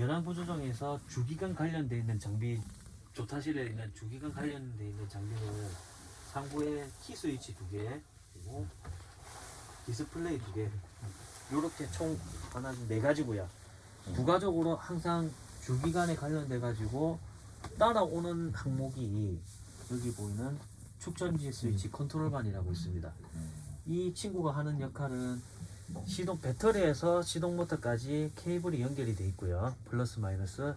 연안 구조정에서 주기관 관련되어 있는 장비, 조타실에 있는 주기관 관련되어 있는 장비는 상부에 키 스위치 2개, 그리고 디스플레이 2개, 요렇게 총 하나 4가지고요. 부가적으로 항상 주기관에 관련돼 가지고 따라오는 항목이 여기 보이는 축전지 스위치 컨트롤반이라고 있습니다. 이 친구가 하는 역할은 시동 배터리에서 시동 모터까지 케이블이 연결이 되어 있고요. 플러스 마이너스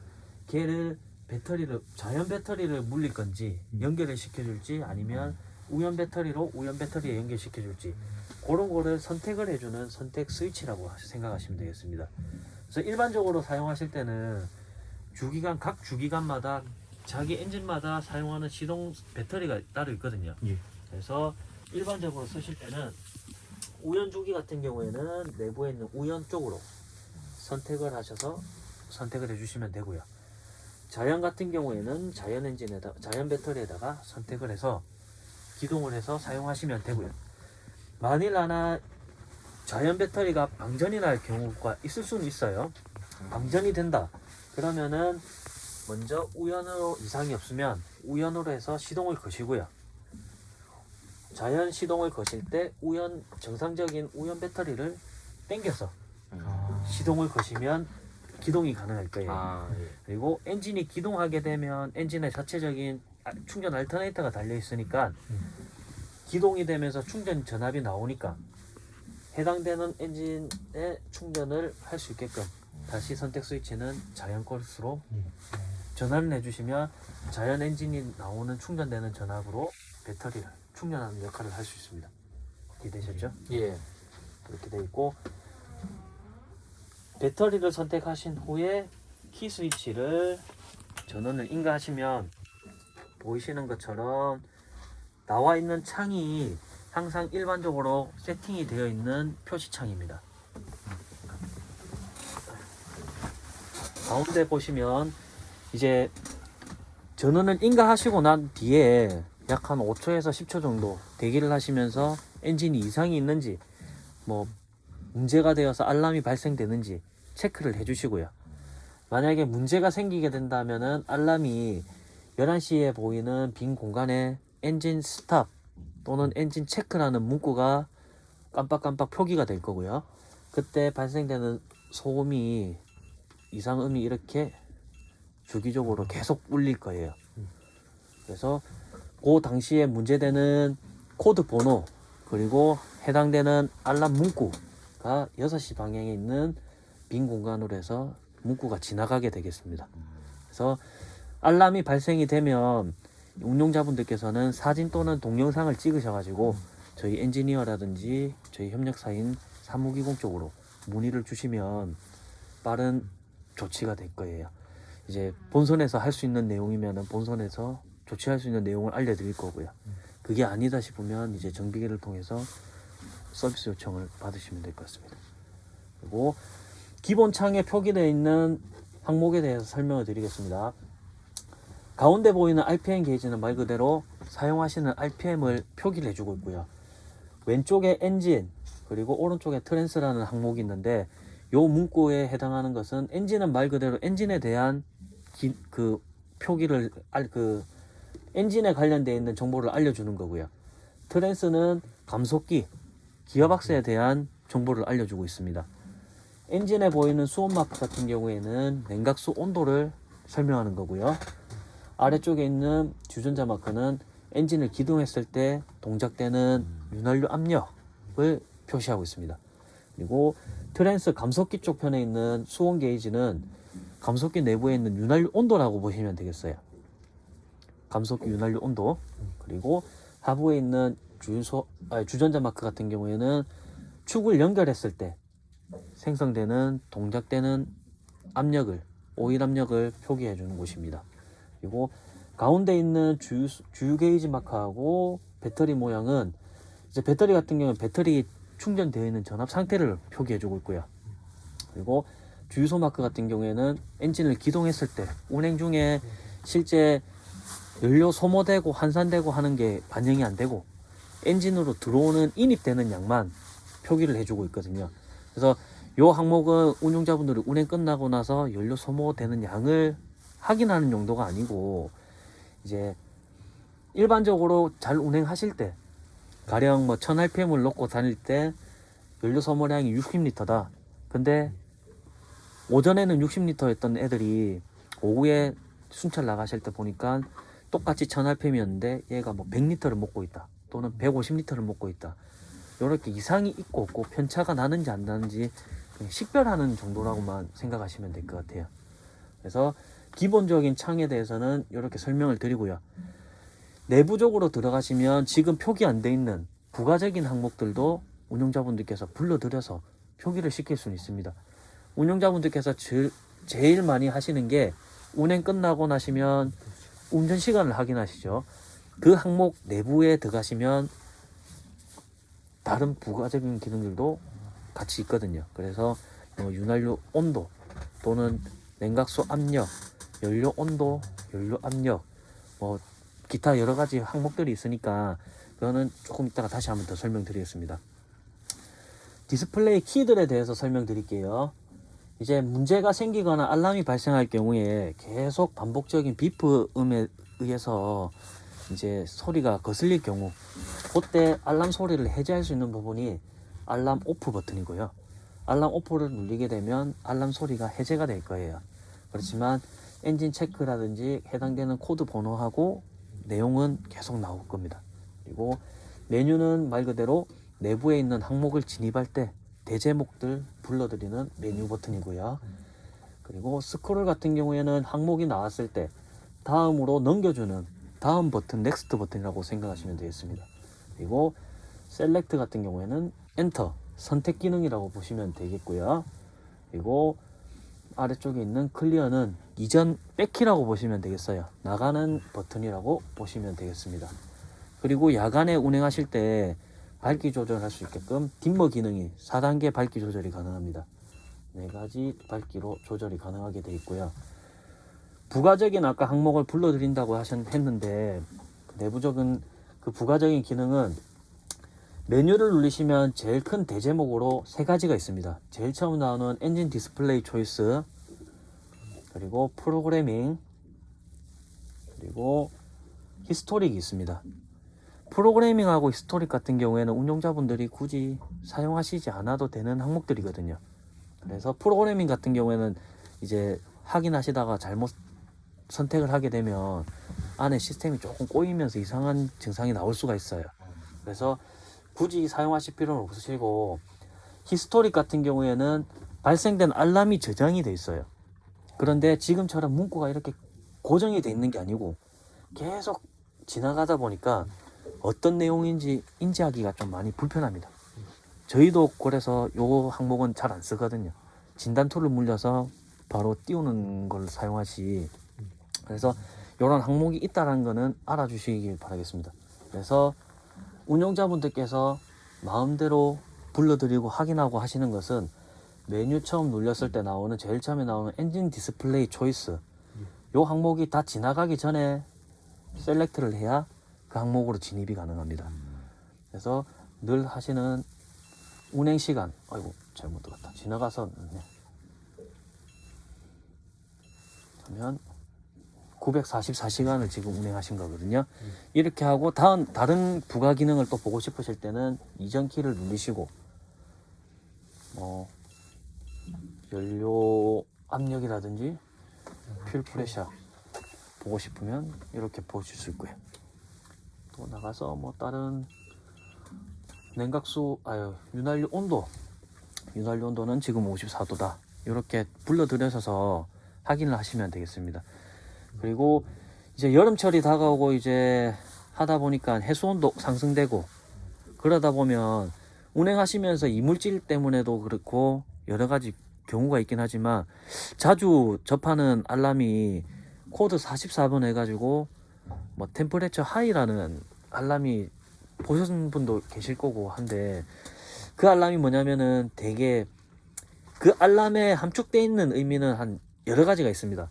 걔를 배터리를 자연 배터리를 물릴 건지 연결을 시켜줄지 아니면 우연 배터리로 우연 배터리에 연결시켜줄지 그런 거를 선택을 해주는 선택 스위치라고 생각하시면 되겠습니다. 그래서 일반적으로 사용하실 때는 주기관 각 주기관마다 자기 엔진마다 사용하는 시동 배터리가 따로 있거든요. 예. 그래서 일반적으로 쓰실 때는 우연 주기 같은 경우에는 내부에 있는 우연 쪽으로 선택을 하셔서 선택을 해주시면 되고요. 자연 같은 경우에는 자연 엔진에다 자연 배터리에다가 선택을 해서 기동을 해서 사용하시면 되고요. 만일 하나 자연 배터리가 방전이 날 경우가 있을 수는 있어요. 방전이 된다. 그러면은 먼저 우연으로 이상이 없으면 우연으로 해서 시동을 거시고요. 자연 시동을 거실 때 우연 정상적인 우연 배터리를 당겨서 시동을 거시면 기동이 가능할 거예요. 예. 그리고 엔진이 기동하게 되면 엔진의 자체적인 충전 알터네이터가 달려 있으니까 기동이 되면서 충전 전압이 나오니까 해당되는 엔진의 충전을 할 수 있게끔 다시 선택 스위치는 자연 코스로 전환을 해주시면 자연 엔진이 나오는 충전되는 전압으로 배터리를 충전하는 역할을 할 수 있습니다. 이해되셨죠? 예. 이렇게 되어 있고 배터리를 선택하신 후에 키 스위치를 전원을 인가하시면 보이시는 것처럼 나와 있는 창이 항상 일반적으로 세팅이 되어 있는 표시창입니다. 가운데 보시면 이제 전원을 인가하시고 난 뒤에 약 한 5초에서 10초 정도 대기를 하시면서 엔진이 이상이 있는지 뭐 문제가 되어서 알람이 발생되는지 체크를 해주시고요. 만약에 문제가 생기게 된다면은 알람이 11시에 보이는 빈 공간에 엔진 스탑 또는 엔진 체크라는 문구가 깜빡깜빡 표기가 될 거고요. 그때 발생되는 소음이 이상음이 이렇게 주기적으로 계속 울릴 거예요. 그래서 그 당시에 문제되는 코드 번호 그리고 해당되는 알람 문구가 6시 방향에 있는 빈 공간으로 해서 문구가 지나가게 되겠습니다. 그래서 알람이 발생이 되면 운용자분들께서는 사진 또는 동영상을 찍으셔가지고 저희 엔지니어라든지 저희 협력사인 사무기공 쪽으로 문의를 주시면 빠른 조치가 될 거예요. 이제 본선에서 할 수 있는 내용이면은 본선에서 조치할 수 있는 내용을 알려드릴 거고요. 그게 아니다 싶으면 이제 정비계를 통해서 서비스 요청을 받으시면 될 것 같습니다. 그리고 기본 창에 표기되어 있는 항목에 대해서 설명을 드리겠습니다. 가운데 보이는 RPM 게이지는 말 그대로 사용하시는 RPM을 표기를 해주고 있고요. 왼쪽에 엔진 그리고 오른쪽에 트랜스라는 항목이 있는데 요 문구에 해당하는 것은 엔진은 말 그대로 엔진에 대한 표기를 엔진에 관련되어 있는 정보를 알려주는 거고요. 트랜스는 감속기, 기어박스에 대한 정보를 알려주고 있습니다. 엔진에 보이는 수온 마크 같은 경우에는 냉각수 온도를 설명하는 거고요. 아래쪽에 있는 주전자 마크는 엔진을 기동했을 때 동작되는 윤활유 압력을 표시하고 있습니다. 그리고 트랜스 감속기 쪽 편에 있는 수온 게이지는 감속기 내부에 있는 윤활유 온도라고 보시면 되겠어요. 감속기 윤활유 온도. 그리고 하부에 있는 주전자 마크 같은 경우에는 축을 연결했을 때 생성되는 동작되는 압력을 오일 압력을 표기해 주는 곳입니다. 그리고 가운데 있는 주유 게이지 마크하고 배터리 모양은 이제 배터리 같은 경우는 배터리 충전되어 있는 전압 상태를 표기해 주고 있고요. 그리고 주유소 마크 같은 경우에는 엔진을 기동했을 때 운행 중에 실제 연료 소모되고 환산되고 하는 게 반영이 안 되고 엔진으로 들어오는 인입되는 양만 표기를 해주고 있거든요. 그래서 요 항목은 운용자분들이 운행 끝나고 나서 연료 소모되는 양을 확인하는 용도가 아니고 이제 일반적으로 잘 운행하실 때 가령 뭐 1000rpm을 놓고 다닐 때 연료 소모량이 60L다. 근데 오전에는 60L였던 애들이 오후에 순찰 나가실 때 보니까 똑같이 1000rpm이었는데 얘가 뭐 100L를 먹고 있다. 또는 150L를 먹고 있다. 이렇게 이상이 있고 없고 편차가 나는지 안 나는지 그냥 식별하는 정도라고만 생각하시면 될 것 같아요. 그래서 기본적인 창에 대해서는 이렇게 설명을 드리고요. 내부적으로 들어가시면 지금 표기 안 돼 있는 부가적인 항목들도 운용자분들께서 불러들여서 표기를 시킬 수는 있습니다. 운용자분들께서 제일 많이 하시는 게 운행 끝나고 나시면 운전 시간을 확인하시죠. 그 항목 내부에 들어가시면 다른 부가적인 기능들도 같이 있거든요. 그래서 윤활유 온도 또는 냉각수 압력, 연료 온도, 연료 압력, 뭐 기타 여러 가지 항목들이 있으니까 그거는 조금 이따가 다시 한번 더 설명드리겠습니다. 디스플레이 키들에 대해서 설명드릴게요. 이제 문제가 생기거나 알람이 발생할 경우에 계속 반복적인 비프음에 의해서 이제 소리가 거슬릴 경우, 그때 알람 소리를 해제할 수 있는 부분이 알람 오프 버튼이고요. 알람 오프를 누르게 되면 알람 소리가 해제가 될 거예요. 그렇지만 엔진 체크라든지 해당되는 코드 번호하고 내용은 계속 나올 겁니다. 그리고 메뉴는 말 그대로 내부에 있는 항목을 진입할 때 대제목들 불러드리는 메뉴 버튼이고요. 그리고 스크롤 같은 경우에는 항목이 나왔을 때 다음으로 넘겨주는 다음 버튼, 넥스트 버튼이라고 생각하시면 되겠습니다. 그리고 셀렉트 같은 경우에는 엔터, 선택 기능이라고 보시면 되겠고요. 그리고 아래쪽에 있는 클리어는 이전 백키라고 보시면 되겠어요. 나가는 버튼이라고 보시면 되겠습니다. 그리고 야간에 운행하실 때 밝기 조절할 수 있게끔 딤머 기능이 4단계 밝기 조절이 가능합니다. 4가지 밝기로 조절이 가능하게 되어 있고요. 부가적인 아까 항목을 불러드린다고 했는데 내부적인 그 부가적인 기능은 메뉴를 누르시면 제일 큰 대제목으로 3가지가 있습니다. 제일 처음 나오는 엔진 디스플레이 초이스, 그리고 프로그래밍, 그리고 히스토릭이 있습니다. 프로그래밍하고 히스토릭 같은 경우에는 운용자분들이 굳이 사용하시지 않아도 되는 항목들이거든요. 그래서 프로그래밍 같은 경우에는 이제 확인하시다가 잘못 선택을 하게 되면 안에 시스템이 조금 꼬이면서 이상한 증상이 나올 수가 있어요. 그래서 굳이 사용하실 필요는 없으시고, 히스토릭 같은 경우에는 발생된 알람이 저장이 돼 있어요. 그런데 지금처럼 문구가 이렇게 고정이 돼 있는 게 아니고 계속 지나가다 보니까 어떤 내용인지 인지하기가 좀 많이 불편합니다. 저희도 그래서 요 항목은 잘 안 쓰거든요. 진단 툴을 물려서 바로 띄우는 걸 사용하시. 그래서 이런 항목이 있다는 거는 알아주시길 바라겠습니다. 그래서 운용자분들께서 마음대로 불러드리고 확인하고 하시는 것은 메뉴 처음 눌렸을 때 나오는 제일 처음에 나오는 엔진 디스플레이 초이스, 요 항목이 다 지나가기 전에 셀렉트를 해야 그 항목으로 진입이 가능합니다. 그래서 늘 하시는 운행 시간, 아이고 잘못 들었다. 지나가서 하면 944시간을 지금 운행하신 거거든요. 이렇게 하고 다른 부가 기능을 또 보고 싶으실 때는 이전 키를 누르시고 연료 압력이라든지 퓨얼 프레셔 보고 싶으면 이렇게 보실 수 있고요. 또 나가서 뭐 다른 윤활유 온도는 지금 54도다. 이렇게 불러들여서 확인을 하시면 되겠습니다. 그리고 이제 여름철이 다가오고 이제 하다 보니까 해수온도 상승되고 그러다 보면 운행하시면서 이물질 때문에도 그렇고 여러 가지 경우가 있긴 하지만 자주 접하는 알람이 코드 44번 해가지고 뭐 템퍼레처 하이라는 알람이 보셨는 분도 계실 거고 한데, 그 알람이 뭐냐면은 되게 그 알람에 함축되어 있는 의미는 한 여러 가지가 있습니다.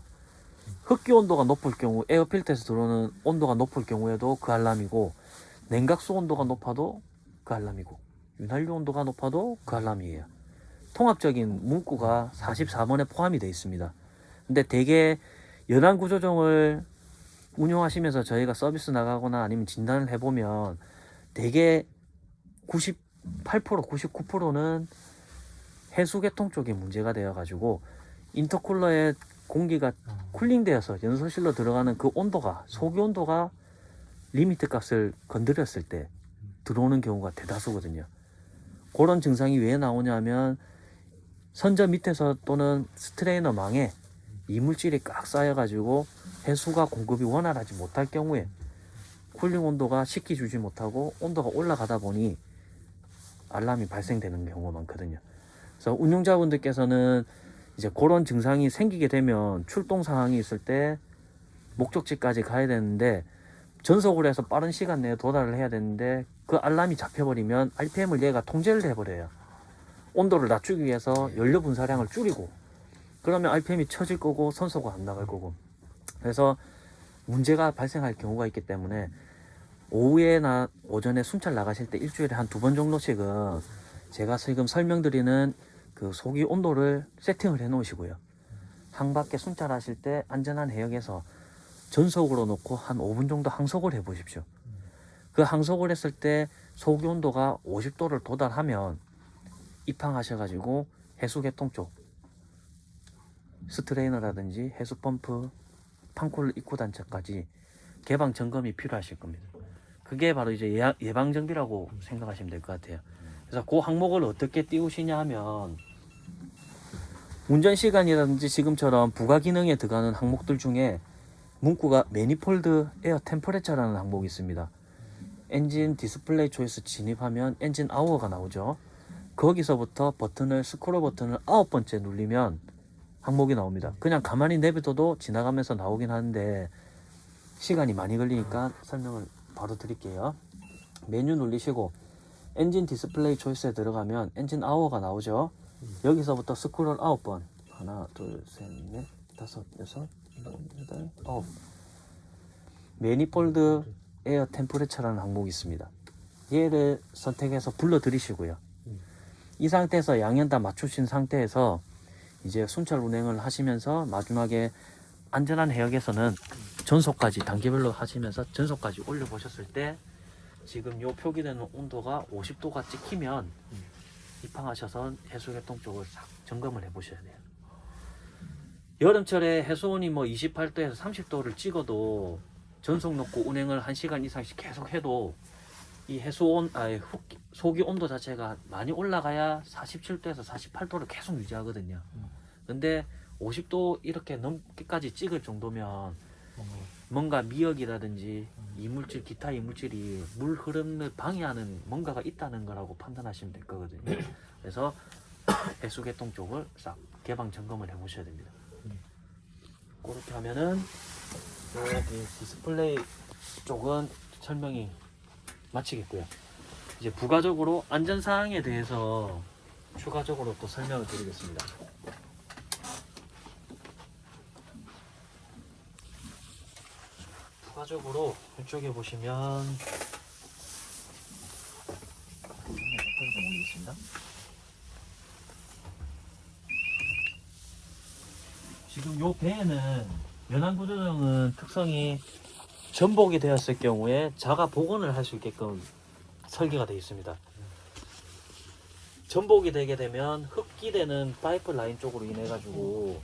흡기 온도가 높을 경우, 에어필터에서 들어오는 온도가 높을 경우에도 그 알람이고, 냉각수 온도가 높아도 그 알람이고, 윤활유 온도가 높아도 그 알람이에요. 통합적인 문구가 44번에 포함이 되어 있습니다. 근데 대개 연안 구조종을 운용하시면서 저희가 서비스 나가거나 아니면 진단을 해보면 대개 98%, 99%는 해수계통 쪽에 문제가 되어가지고 인터쿨러에 공기가 쿨링되어서 연소실로 들어가는 그 온도가, 소기 온도가 리미트 값을 건드렸을 때 들어오는 경우가 대다수거든요. 그런 증상이 왜 나오냐면 선저 밑에서 또는 스트레이너 망에 이물질이 꽉 쌓여가지고 해수가 공급이 원활하지 못할 경우에 쿨링 온도가 식히 주지 못하고 온도가 올라가다 보니 알람이 발생되는 경우가 많거든요. 그래서 운용자분들께서는 이제 그런 증상이 생기게 되면 출동 상황이 있을 때 목적지까지 가야 되는데 전속으로 해서 빠른 시간 내에 도달을 해야 되는데 그 알람이 잡혀버리면 RPM을 얘가 통제를 해버려요. 온도를 낮추기 위해서 연료 분사량을 줄이고 그러면 RPM이 쳐질 거고 선소가 안 나갈 거고 그래서 문제가 발생할 경우가 있기 때문에 오후에나 오전에 순찰 나가실 때 일주일에 한 2번 정도씩은 제가 지금 설명드리는 그 소기 온도를 세팅을 해 놓으시고요. 항밖에 순찰하실 때 안전한 해역에서 전속으로 놓고 한 5분 정도 항속을 해 보십시오. 그 항속을 했을 때 소기 온도가 50도를 도달하면 입항하셔가지고 해수계통 쪽 스트레이너라든지 해수펌프, 판쿨러 입구 단차까지 개방 점검이 필요하실 겁니다. 그게 바로 이제 예방 정비라고 생각하시면 될 것 같아요. 그래서 그 항목을 어떻게 띄우시냐 하면 운전 시간이라든지 지금처럼 부가 기능에 들어가는 항목들 중에 문구가 매니폴드 에어 템퍼레처라는 항목이 있습니다. 엔진 디스플레이 초이스 진입하면 엔진 아워가 나오죠. 거기서부터 버튼을 스크롤 버튼을 9번째 누르면 항목이 나옵니다. 그냥 가만히 내비둬도 지나가면서 나오긴 하는데 시간이 많이 걸리니까 설명을 바로 드릴게요. 메뉴 누르시고 엔진 디스플레이 초이스에 들어가면 엔진 아워가 나오죠. 여기서부터 스크롤 9번 하나 둘 셋 넷 다섯 여섯 일곱 여덟 아홉 매니폴드 에어 템퍼레처라는 항목이 있습니다. 얘를 선택해서 불러 들이시고요. 이 상태에서 양현 다 맞추신 상태에서 이제 순찰 운행을 하시면서 마지막에 안전한 해역에서는 전속까지 단계별로 하시면서 전속까지 올려보셨을 때 지금 요 표기되는 온도가 50도가 찍히면 입항하셔서 해수계통 쪽을 싹 점검을 해보셔야 돼요. 여름철에 해수온이 뭐 28도에서 30도를 찍어도 전속 놓고 운행을 1시간 이상씩 계속 해도 이 소기 온도 자체가 많이 올라가야 47도에서 48도를 계속 유지하거든요. 근데 50도 이렇게 넘기까지 찍을 정도면 뭔가 미역이라든지 이물질, 기타 이물질이 물 흐름을 방해하는 뭔가가 있다는 거라고 판단하시면 될 거거든요. 그래서 해수계통 쪽을 싹 개방 점검을 해 보셔야 됩니다. 그렇게 하면은 이 디스플레이 쪽은 설명이 마치겠고요. 이제 부가적으로 안전사항에 대해서 추가적으로 또 설명을 드리겠습니다. 부가적으로 이쪽에 보시면 지금 요 배에는 연안구조정은 특성이 전복이 되었을 경우에 자가 복원을 할 수 있게끔 설계가 되어 있습니다. 전복이 되게 되면 흡기되는 파이프 라인 쪽으로 인해 가지고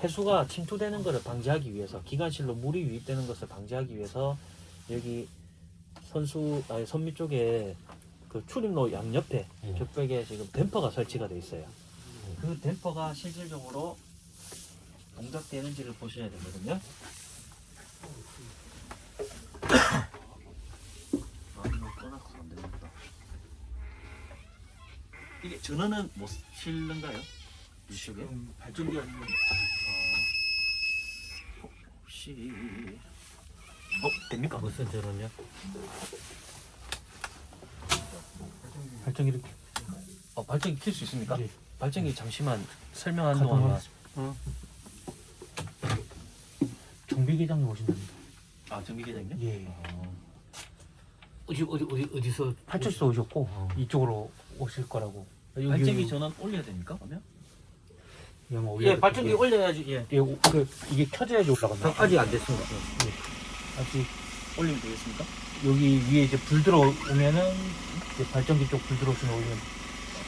해수가 침투되는 것을 방지하기 위해서 기관실로 물이 유입되는 것을 방지하기 위해서 여기 선미 쪽에 그 출입로 양옆에 격벽에 지금 댐퍼가 설치가 되어 있어요. 그 댐퍼가 실질적으로 동작되는지를 보셔야 되거든요. 이게 전원은 못 실는가요? 이쪽에? 발전기 아니면 혹시 됩니까? 무슨 전원이요? 발전기를 발전기 킬 수 있습니까? 네. 발전기 잠시만 설명하는 동안 정비계장님 오신답니다. 정비계장님? 예. 어디서 팔초시도 오셨고 이쪽으로 오실 거라고. 발전기 전원 올려야 됩니까? 그러면? 예, 발전기 올려야지. 예. 이게 켜져야지 올라간다. 아직 안 됐습니다. 아직 올리면 되겠습니까? 여기 위에 이제 불 들어오면은 이제 발전기 쪽 불 들어오시면 올리면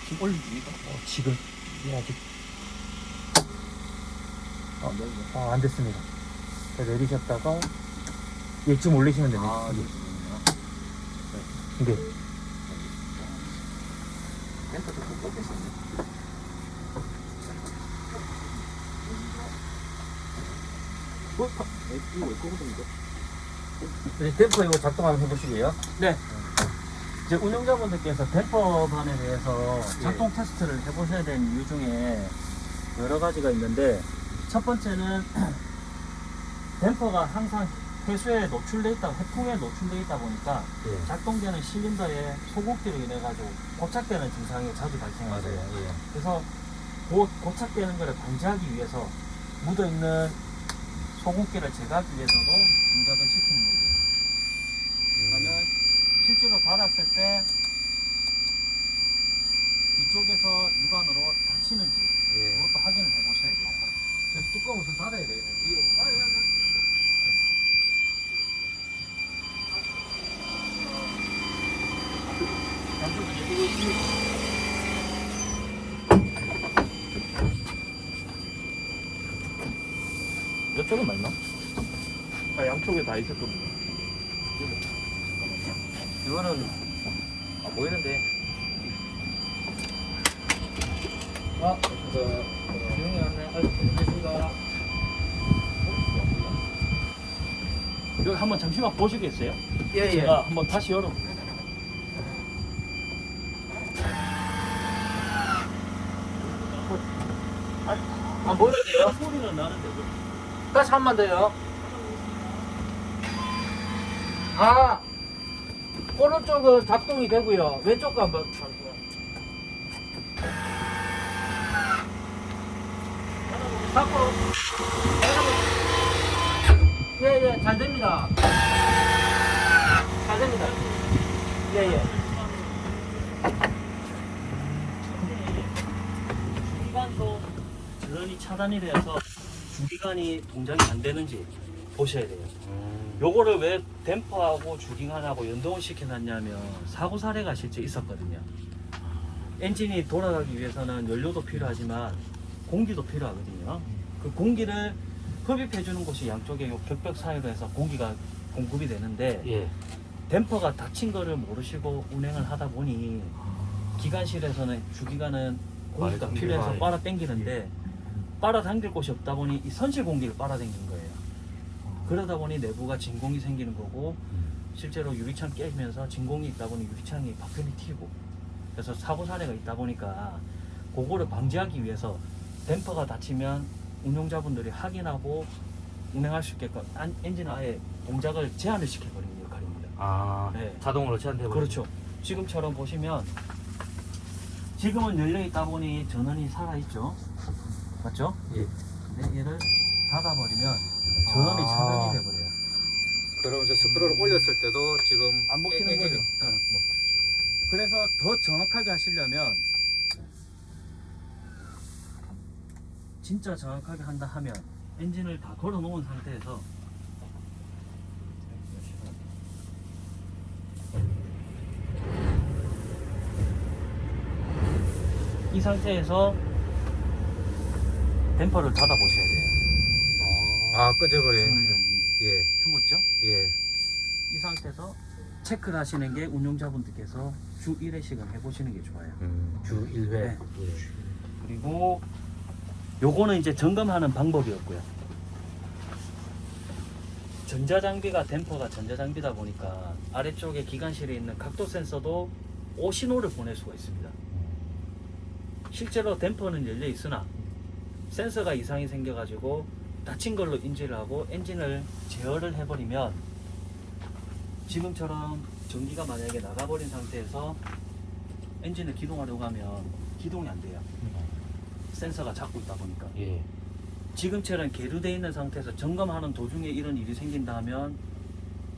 지금 올리면 됩니까? 지금 아직 안 됐습니다. 자, 내리셨다가 예, 지금 올리시면 됩니다. 네. 이게 램프도 꼭 꽂겠었네. 이거 왜 꽂거든요? 댐퍼 이거 작동 한번 해보시게요. 네. 이제 운영자분들께서 댐퍼반에 대해서 예. 작동 테스트를 해보셔야 되는 이유 중에 여러 가지가 있는데, 첫 번째는 댐퍼가 항상 해수에 노출돼 있다, 해풍에 노출돼 있다 보니까 예. 작동되는 실린더에 소국기로 인해 가지고 고착되는 증상이 자주 발생하세요. 예. 그래서 고착되는 것을 방지하기 위해서 묻어 있는 소국기를 제거하기 위해서도 동작을 시키는 거죠. 그러면 실제로 닫았을 때 뒤쪽에서 유관으로 닫히는지 예. 그것도 확인을 해보셔야 돼요. 뚜껑을 좀 닫아야 돼요. 이쪽은 맞나? 양쪽에 다 있을 겁니다. 이거는 보이는데 조용히 왔네. 아이고, 고생했습니다. 여기 한번 잠시만 보시겠어요? 예, 제가 한번 다시 열어. 안 보여요? 소리는 나는데 다시 한 번 더요. 아, 오른쪽은 작동이 되고요. 왼쪽 거 한번. 자꾸. 예, 잘 됩니다. 잘 됩니다. 예. 주기관도 전원이 차단이 되어서 주기관이 동작이 안 되는지 보셔야 돼요. 요거를 왜 댐퍼하고 주기관하고 연동을 시켜놨냐면 사고 사례가 실제 있었거든요. 엔진이 돌아가기 위해서는 연료도 필요하지만 공기도 필요하거든요. 그 공기를 흡입해 주는 곳이 양쪽에 요 벽벽 사이로 해서 공기가 공급이 되는데, 예. 댐퍼가 닫힌 거를 모르시고 운행을 하다 보니 기관실에서는 주기관은 공기가 맞습니다. 필요해서 빨아 당기는데 빨아당길 곳이 없다 보니 이 선실 공기를 빨아당긴 거예요. 그러다 보니 내부가 진공이 생기는 거고, 실제로 유리창 깨지면서 진공이 있다 보니 유리창이 박편이 튀고, 그래서 사고 사례가 있다 보니까 그거를 방지하기 위해서 댐퍼가 닫히면 운용자분들이 확인하고 운행할 수 있게끔 엔진을 아예 동작을 제한을 시켜버리는 역할입니다. 아, 네. 자동으로 제한돼 버리죠. 그렇죠. 지금처럼 보시면 지금은 열려 있다 보니 전원이 살아 있죠. 맞죠? 예. 근데 얘를 닫아버리면 전원이 아. 차단이 돼버려요. 그럼 저 스크롤을 올렸을 때도 지금 안 먹히는 거죠. 뭐. 그래서 더 정확하게 하시려면, 진짜 정확하게 한다 하면 엔진을 다 걸어 놓은 상태에서 이 상태에서 댐퍼를 닫아 보셔야 돼요. 아, 꺼져버린. 예. 죽었죠? 예. 이 상태에서 체크를 하시는 게 운용자분들께서 주 1회씩은 해보시는 게 좋아요. 주 1회. 네. 예. 그리고 요거는 이제 점검하는 방법이었고요. 전자장비가 댐퍼가 전자장비다 보니까 아래쪽에 기관실에 있는 각도 센서도 오신호를 보낼 수가 있습니다. 실제로 댐퍼는 열려 있으나 센서가 이상이 생겨가지고 닫힌 걸로 인지를 하고 엔진을 제어를 해버리면, 지금처럼 전기가 만약에 나가버린 상태에서 엔진을 기동하려고 하면 기동이 안 돼요. 센서가 잡고 있다 보니까. 예. 지금처럼 계류되어 있는 상태에서 점검하는 도중에 이런 일이 생긴다 하면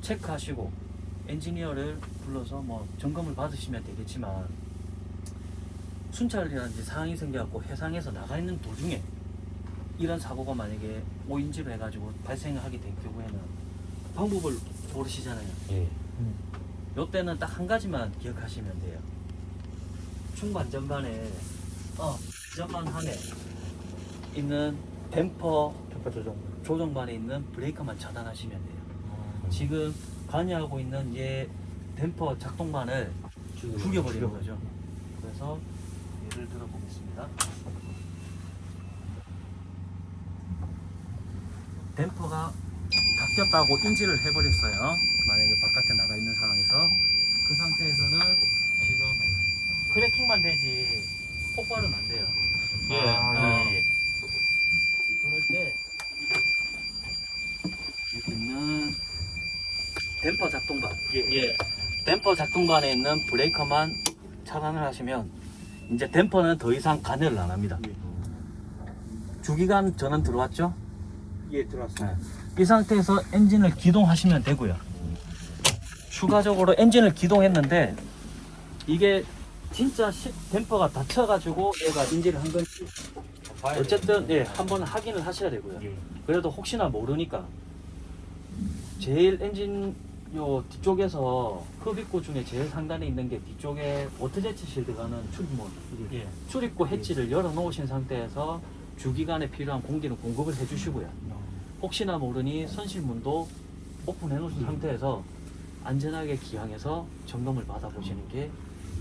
체크하시고 엔지니어를 불러서 뭐 점검을 받으시면 되겠지만, 순찰이라든지 상황이 생겨갖고 해상에서 나가 있는 도중에 이런 사고가 만약에 5인지로 해가지고 발생하게 된 경우에는 방법을 모르시잖아요. 예. 요때는 딱 한 가지만 기억하시면 돼요. 충반전반에 전반판에 있는 댐퍼 조정반에 있는 브레이커만 차단하시면 돼요. 지금 관여하고 있는 얘 댐퍼 작동반을 죽여버리는 거죠. 그래서 예를 들어 보겠습니다. 댐퍼가 닫혔다고 인지를 해버렸어요. 만약에 바깥에 나가 있는 상황에서 그 상태에서는 지금 크래킹만 되지 폭발은 안 돼요. 예. 그럴 때 여기 있는 댐퍼 작동반, 댐퍼 작동반에 있는 브레이커만 차단을 하시면 이제 댐퍼는 더 이상 관여를 안 합니다. 주기관 전원 들어왔죠? 예, 들어왔어요. 이 상태에서 엔진을 기동하시면 되고요. 추가적으로 엔진을 기동했는데 이게 진짜 댐퍼가 닫혀가지고 얘가 인지를 한 건지 어쨌든 한번 확인을 하셔야 되고요. 그래도 혹시나 모르니까 제일 엔진 요 뒤쪽에서 흡입구 중에 제일 상단에 있는 게 뒤쪽에 워터제트 실드가는 출입문, 출입구 해치를 열어 놓으신 상태에서 주기관에 필요한 공기는 공급을 해 주시고요. 혹시나 모르니 선실문도 오픈해 놓으신 상태에서 안전하게 기항해서 점검을 받아 보시는 게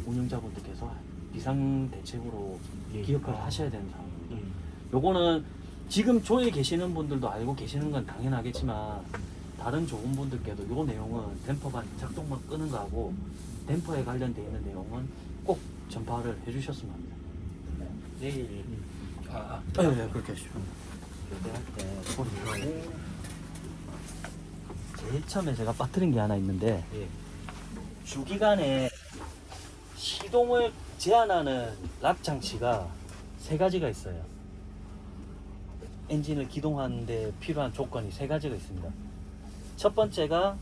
운영자분들께서 비상 대책으로 기억을 하셔야 되는 상황입니다. 요거는 지금 조에 계시는 분들도 알고 계시는 건 당연하겠지만 다른 조원분들께도 요 내용은 댐퍼반 작동만 끄는 거하고 댐퍼에 관련되어 있는 내용은 꼭 전파를 해주셨으면 합니다. 내일 그렇게 하시죠. 교대할 때 소리를 제일 처음에 제가 빠뜨린 게 하나 있는데 주기관에 시동을 제한하는 락 장치가 세 가지가 있어요. 엔진을 기동하는데 필요한 조건이 세 가지가 있습니다. 첫 번째가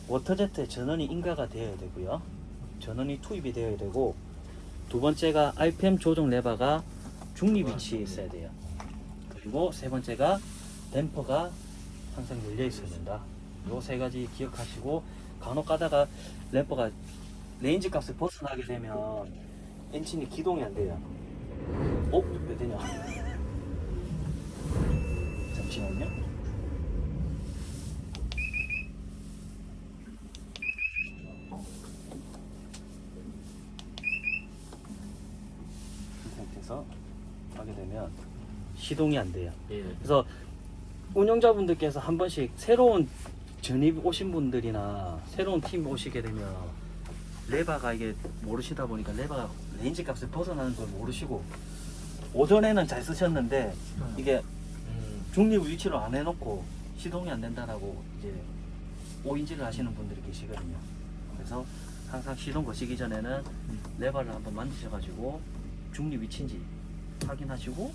워터제트의 전원이 인가가 되어야 되고요. 전원이 투입이 되어야 되고, 두 번째가 RPM 조정 레버가 중립 위치에 있어야 돼요. 그리고 세 번째가 댐퍼가 항상 열려 있어야 된다. 요 세 가지 기억하시고, 간혹 가다가 램퍼가 레인지 값을 벗어나게 되면 엔진이 기동이 안 돼요. 왜 되냐? 잠시만요. 이 상태에서 하게 되면 시동이 안 돼요. 그래서 운영자분들께서 한 번씩 새로운 전입 오신 분들이나 새로운 팀 오시게 되면 레바가 이게 모르시다 보니까 레바가 레인지 값을 벗어나는 걸 모르시고 오전에는 잘 쓰셨는데 이게 중립 위치로 안 해놓고 시동이 안 된다라고 이제 오인지를 하시는 분들이 계시거든요. 그래서 항상 시동 거시기 전에는 레바를 한번 만드셔가지고 중립 위치인지 확인하시고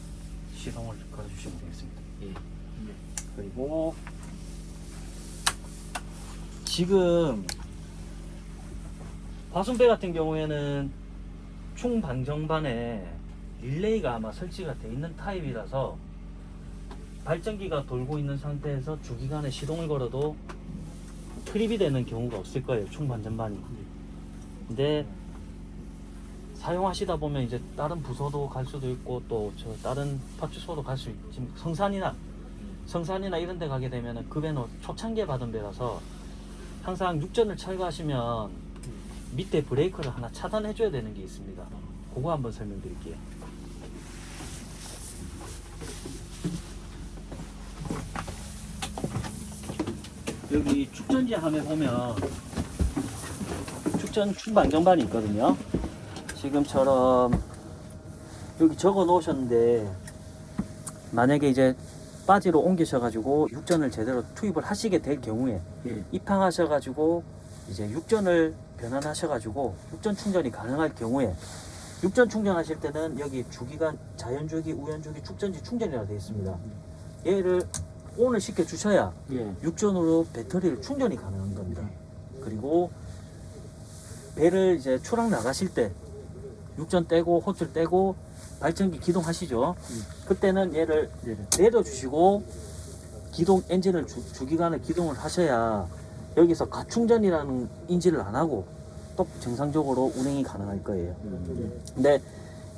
시동을 걸어주시면 되겠습니다. 그리고 지금 화순배 같은 경우에는 충방정반에 릴레이가 아마 설치가 되어 있는 타입이라서 발전기가 돌고 있는 상태에서 주기관에 시동을 걸어도 트립이 되는 경우가 없을 거예요. 충반전반이. 근데 사용하시다 보면 이제 다른 부서도 갈 수도 있고 또 저 다른 파출소도 갈 수 있지만 성산이나 이런 데 가게 되면은 그 배는 초창기에 받은 배라서 항상 육전을 철거하시면 밑에 브레이크를 하나 차단해 줘야 되는 게 있습니다. 그거 한번 설명드릴게요. 여기 축전지 함에 보면 축전 충방정반이 있거든요. 지금처럼 여기 적어 놓으셨는데 만약에 이제 바지로 옮기셔가지고 육전을 제대로 투입을 하시게 될 경우에 입항하셔가지고 이제 육전을 변환하셔가지고 육전 충전이 가능할 경우에 육전 충전하실 때는 여기 주기가 자연주기, 우연주기, 축전지 충전이라고 되어 있습니다. 얘를 온을 시켜 주셔야 육전으로 배터리를 충전이 가능한 겁니다. 그리고 배를 이제 출항 나가실 때 육전 떼고 호출 떼고 발전기 기동하시죠. 그때는 얘를 내려주시고 기동 엔진을 주기관을 기동을 하셔야 여기서 가충전이라는 인지를 안 하고 또 정상적으로 운행이 가능할 거예요. 근데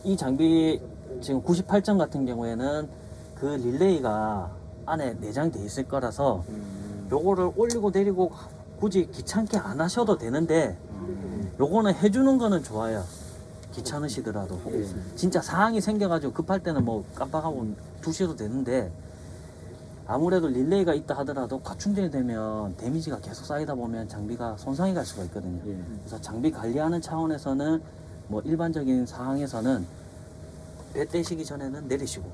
이 장비 지금 98점 같은 경우에는 그 릴레이가 안에 내장돼 있을 거라서 요거를 올리고 내리고 굳이 귀찮게 안 하셔도 되는데 요거는 해주는 거는 좋아요. 귀찮으시더라도 진짜 상황이 생겨가지고 급할 때는 뭐 깜빡하고 두셔도 되는데 아무래도 릴레이가 있다 하더라도 과충전이 되면 데미지가 계속 쌓이다 보면 장비가 손상이 갈 수가 있거든요. 그래서 장비 관리하는 차원에서는 뭐 일반적인 상황에서는 배 떼시기 전에는 내리시고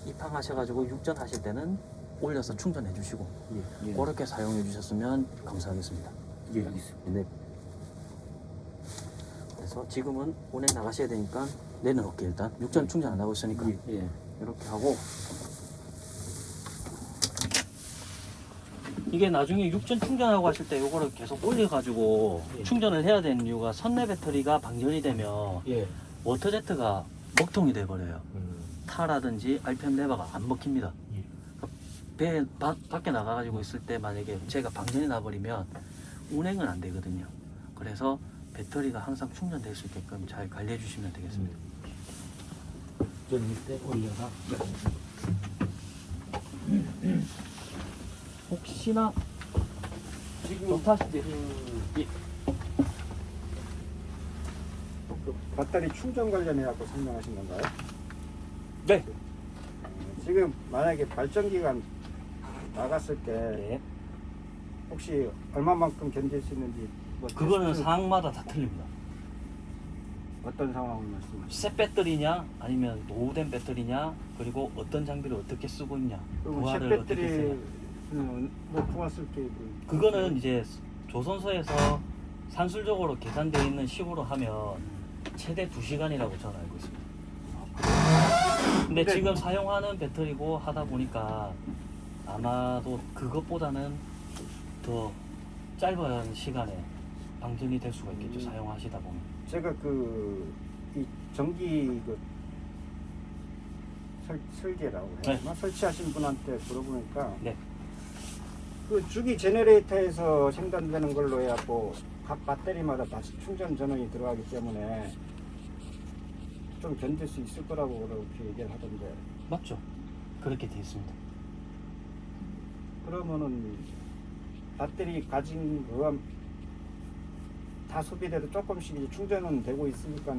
입항하셔가지고 육전하실 때는 올려서 충전해 주시고 그렇게 사용해 주셨으면 감사하겠습니다. 네. 그래서 지금은 운행 나가셔야 되니까 내려놓을게 일단 육전 충전 안 하고 있으니까 이렇게 하고 이게 나중에 육전 충전하고 하실 때 요거를 계속 올려가지고 충전을 해야 되는 이유가 선내 배터리가 방전이 되면 워터제트가 먹통이 돼버려요. 타라든지 RPM 레버가 안 먹힙니다. 배 밖에 나가가지고 있을 때 만약에 제가 방전이 나버리면 운행은 안 되거든요. 그래서 배터리가 항상 충전될 수 있게끔 잘 관리해 주시면 되겠습니다. 좀 이때 올려서 혹시나 지금 못하실 때 그 배터리 충전 관련해 갖고 설명하신 건가요? 네. 지금 만약에 발전기가 나갔을 때 네. 혹시 얼마만큼 견딜 수 있는지 뭐 그거는 테스트 상황마다 다 틀립니다. 어떤 상황을 말씀하시죠? 새 배터리냐 아니면 노후된 배터리냐 그리고 어떤 장비를 어떻게 쓰고 있냐 그리고 새 부하를 어떻게 쓰냐 배터리는 뭐 부었을 때 그거는 이제 조선소에서 산술적으로 계산되어 있는 식으로 하면 최대 2시간이라고 저는 알고 있습니다. 근데 지금 사용하는 배터리고 하다 보니까 아마도 그것보다는 더 짧은 시간에 방전이 될 수가 있겠죠. 사용하시다 보면. 제가 이 전기 설계라고 해야 되나? 설치하신 분한테 물어보니까 네. 그 주기 제너레이터에서 생산되는 걸로 해갖고 각 배터리마다 다시 충전 전원이 들어가기 때문에 좀 견딜 수 있을 거라고 그렇게 얘기를 하던데 맞죠? 그렇게 되어 있습니다. 그러면은 배터리 가진 거가 다 소비돼도 조금씩 이제 충전은 되고 있으니까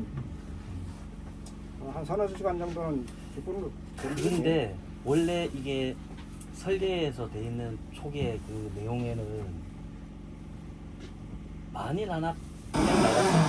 한 서너 시간 정도는 기본으로 근데 원래 이게 설계에서 돼 있는 초기의 그 내용에는 만일 하나 그냥 나갔을